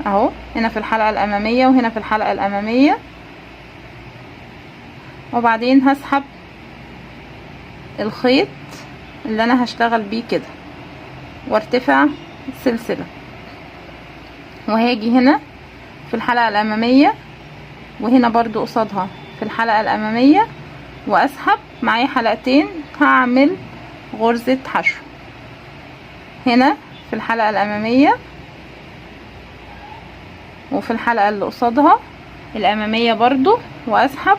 اهو، هنا في الحلقة الامامية وهنا في الحلقة الامامية. وبعدين هسحب الخيط اللي انا هشتغل بيه كده وارتفع السلسلة، وهاجي هنا في الحلقة الامامية وهنا برضو قصادها في الحلقة الامامية واسحب معايا حلقتين، هعمل غرزة حشو هنا في الحلقة الامامية وفي الحلقة اللي قصادها الامامية برضو، واسحب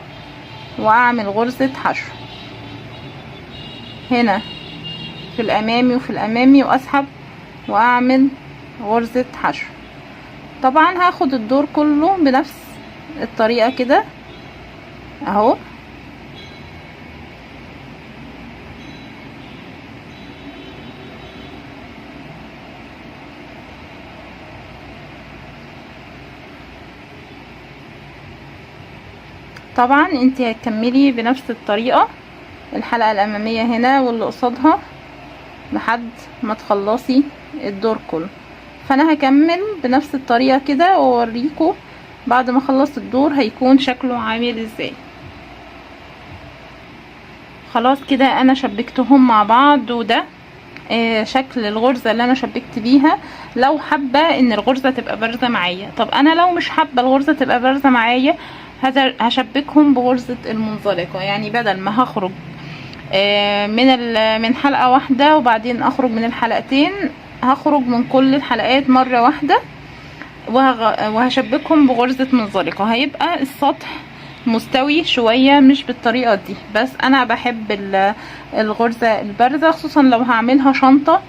واعمل غرزة حشو هنا في الامامي وفي الامامي، واسحب واعمل غرزة حشو. طبعا هاخد الدور كله بنفس الطريقة كده اهو. طبعا انتي هتكملي بنفس الطريقة الحلقة الامامية هنا واللي قصادها لحد ما تخلصي الدور كله. فانا هكمل بنفس الطريقة كده واوريكم بعد ما اخلص الدور هيكون شكله عامل ازاي. خلاص كده انا شبكتهم مع بعض، وده شكل الغرزة اللي انا شبكت بيها. لو حابة ان الغرزة تبقى بارزة معايا، طب انا لو مش حابة الغرزة تبقى بارزة معايا هشبكهم بغرزة المنزلقة. يعني بدل ما هخرج من حلقة واحدة وبعدين اخرج من الحلقتين، هخرج من كل الحلقات مرة واحدة وهشبكهم بغرزة منزلقة. هيبقى السطح مستوي شوية، مش بالطريقة دي، بس انا بحب الغرزة البارزة، خصوصا لو هعملها شنطة